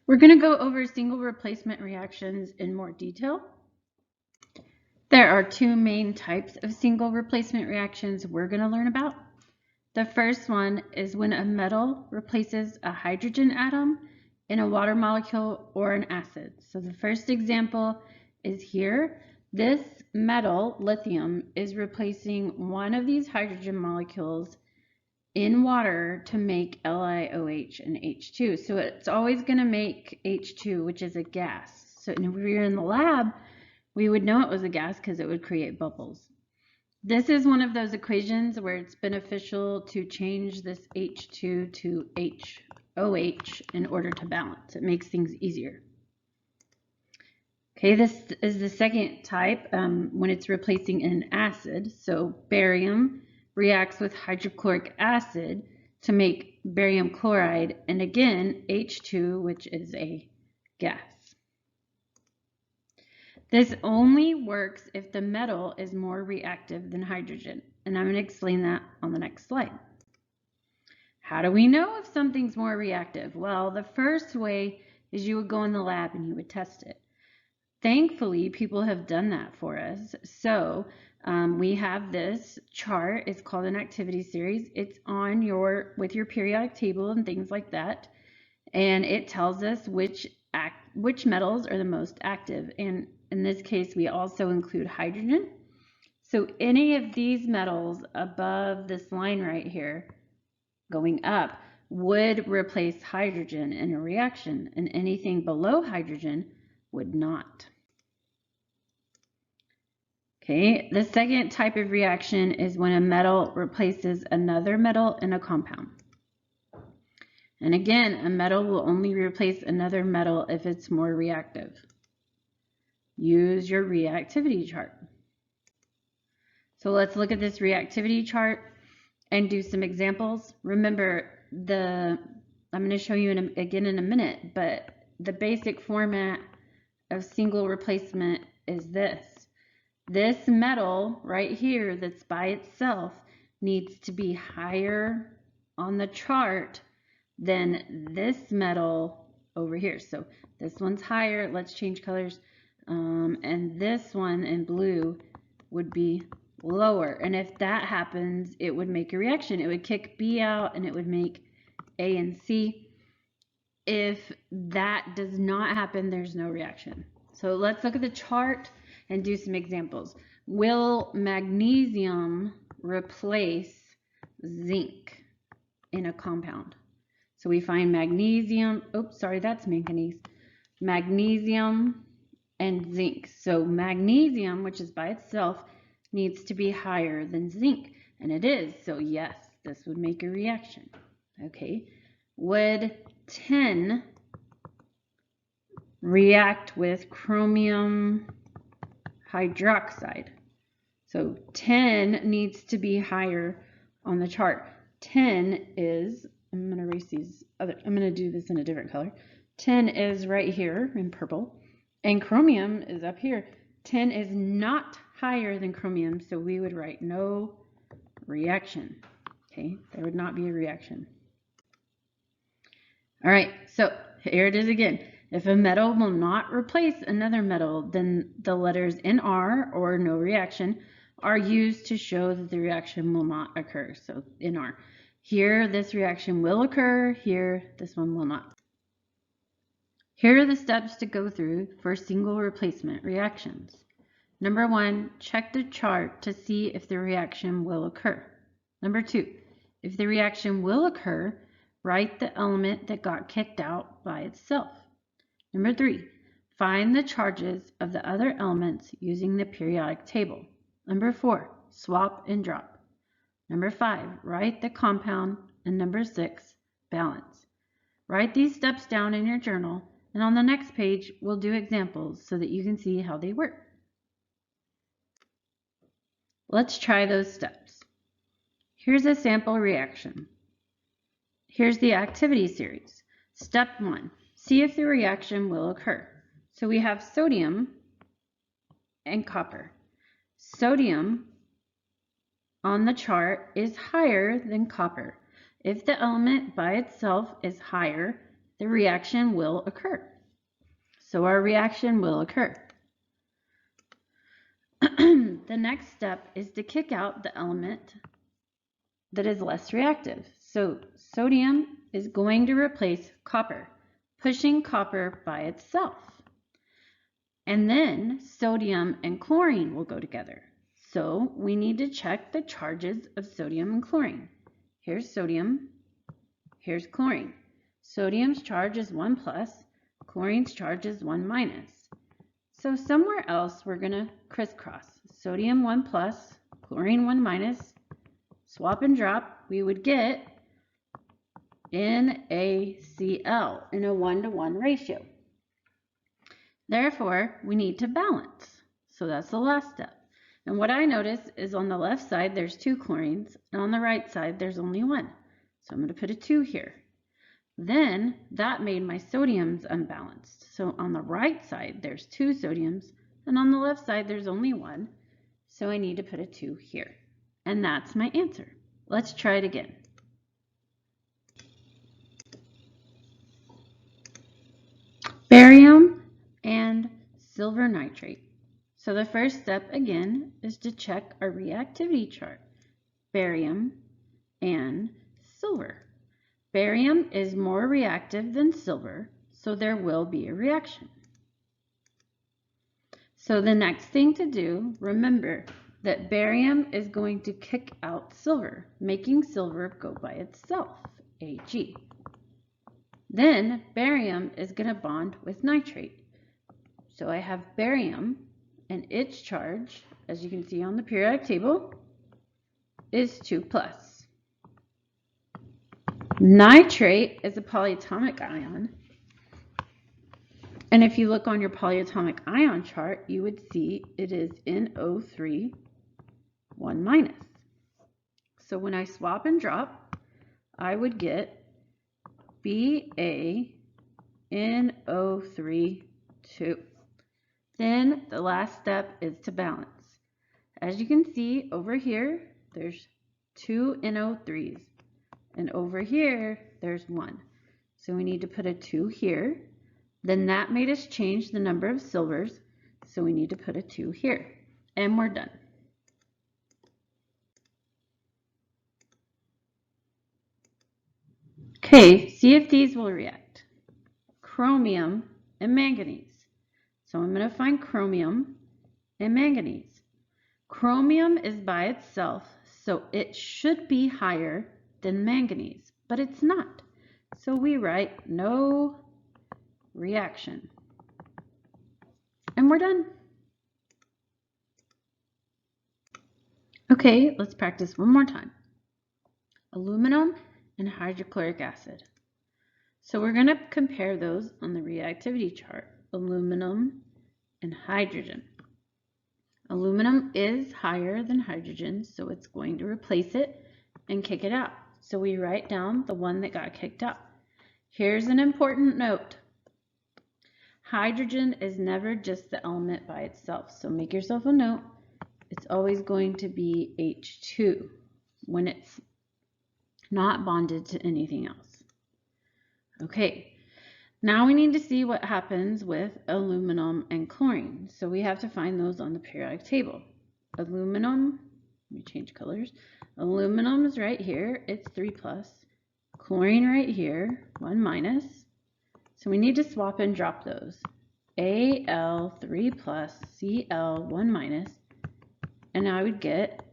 We're going to go over single replacement reactions in more detail. There are two main types of single replacement reactions we're going to learn about. The first one is when a metal replaces a hydrogen atom in a water molecule or an acid. So the first example is here. This metal, lithium, is replacing one of these hydrogen molecules in water to make LiOH and H2. So it's always going to make H2, which is a gas. So if we were in the lab, we would know it was a gas because it would create bubbles. This is one of those equations where it's beneficial to change this H2 to HOH in order to balance. It makes things easier. Okay, this is the second type when it's replacing an acid. So barium reacts with hydrochloric acid to make barium chloride, and again, H2, which is a gas. This only works if the metal is more reactive than hydrogen, and I'm going to explain that on the next slide. How do we know if something's more reactive? Well, the first way is you would go in the lab and you would test it. Thankfully, people have done that for us. So we have this chart. It's called an activity series. It's on with your periodic table and things like that, and it tells us which metals are the most active. And in this case, we also include hydrogen. So any of these metals above this line right here, going up, would replace hydrogen in a reaction, and anything below hydrogen would not. Okay, the second type of reaction is when a metal replaces another metal in a compound. And again, a metal will only replace another metal if it's more reactive. Use your reactivity chart. So let's look at this reactivity chart and do some examples. Remember, I'm going to show you again in a minute, but the basic format of single replacement is this. This metal right here that's by itself needs to be higher on the chart than this metal over here. So this one's higher. Let's change colors. And this one in blue would be lower. And if that happens, it would make a reaction. It would kick B out and it would make A and C. If that does not happen, there's no reaction. So let's look at the chart and do some examples. Will magnesium replace zinc in a compound? So we find magnesium, oops, sorry, that's manganese. Magnesium and zinc. So magnesium, which is by itself, needs to be higher than zinc, and it is. So yes, this would make a reaction. Okay, would tin react with chromium hydroxide? So tin needs to be higher on the chart. Tin is, I'm going to erase these other, I'm going to do this in a different color. Tin is right here in purple, and chromium is up here. Tin is not higher than chromium, so we would write no reaction. Okay, there would not be a reaction. All right, so here it is again. If a metal will not replace another metal, then the letters NR, or no reaction, are used to show that the reaction will not occur. So NR. Here, this reaction will occur. Here, this one will not. Here are the steps to go through for single replacement reactions. Number 1, check the chart to see if the reaction will occur. Number 2, if the reaction will occur, write the element that got kicked out by itself. Number 3, find the charges of the other elements using the periodic table. Number 4, swap and drop. Number 5, write the compound. And number 6, balance. Write these steps down in your journal, and on the next page, we'll do examples so that you can see how they work. Let's try those steps. Here's a sample reaction. Here's the activity series. Step 1, see if the reaction will occur. So we have sodium and copper. Sodium on the chart is higher than copper. If the element by itself is higher the reaction will occur. So our reaction will occur. The next step is to kick out the element that is less reactive. So sodium is going to replace copper, pushing copper by itself. And then sodium and chlorine will go together. So we need to check the charges of sodium and chlorine. Here's sodium, here's chlorine. Sodium's charge is 1 plus, chlorine's charge is 1 minus. So somewhere else we're going to crisscross. Sodium 1 plus, chlorine 1 minus, swap and drop, we would get NaCl in a 1-to-1 ratio. Therefore, we need to balance. So that's the last step. And what I notice is on the left side, there's 2 chlorines, and on the right side, there's only 1. So I'm going to put a 2 here. Then that made my sodiums unbalanced. So on the right side, there's 2 sodiums, and on the left side, there's only 1. So I need to put a 2 here. And that's my answer. Let's try it again. Barium and silver nitrate. So the first step again is to check our reactivity chart. Barium and silver. Barium is more reactive than silver, so there will be a reaction. So the next thing to do, remember that barium is going to kick out silver, making silver go by itself, Ag. Then barium is going to bond with nitrate. So I have barium, and its charge, as you can see on the periodic table, is 2 plus. Nitrate is a polyatomic ion. And if you look on your polyatomic ion chart, you would see it is NO3, 1 minus. So when I swap and drop, I would get BaNO3, 2. Then the last step is to balance. As you can see over here, there's 2 NO3s. And over here, there's 1. So we need to put a 2 here. Then that made us change the number of silvers. So we need to put a 2 here. And we're done. Okay, see if these will react. Chromium and manganese. So I'm going to find chromium and manganese. Chromium is by itself, so it should be higher than manganese, but it's not. So we write no reaction. And we're done. Okay, let's practice one more time. Aluminum and hydrochloric acid. So we're going to compare those on the reactivity chart. Aluminum and hydrogen. Aluminum is higher than hydrogen, so it's going to replace it and kick it out. So we write down the one that got kicked out. Here's an important note. Hydrogen is never just the element by itself, so make yourself a note. It's always going to be H2 when it's not bonded to anything else. Okay, now we need to see what happens with aluminum and chlorine. So we have to find those on the periodic table. Aluminum, let me change colors. Aluminum is right here, it's 3 plus. Chlorine right here, 1 minus. So we need to swap and drop those. Al 3 plus, Cl 1 minus. And I would get,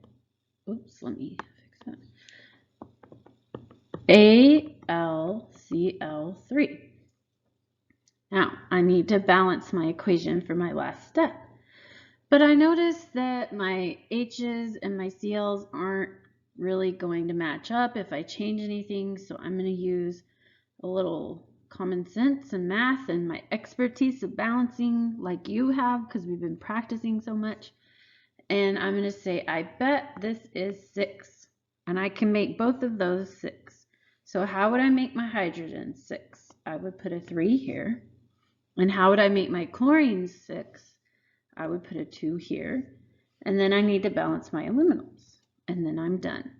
oops, let me fix that. AlCl3. Now, I need to balance my equation for my last step. But I noticed that my H's and my Cl's aren't really going to match up if I change anything, so I'm going to use a little common sense and math and my expertise of balancing like you have because we've been practicing so much. And I'm going to say, I bet this is 6. And I can make both of those 6. So how would I make my hydrogen 6? I would put a 3 here. And how would I make my chlorine 6? I would put a 2 here. And then I need to balance my aluminums. And then I'm done.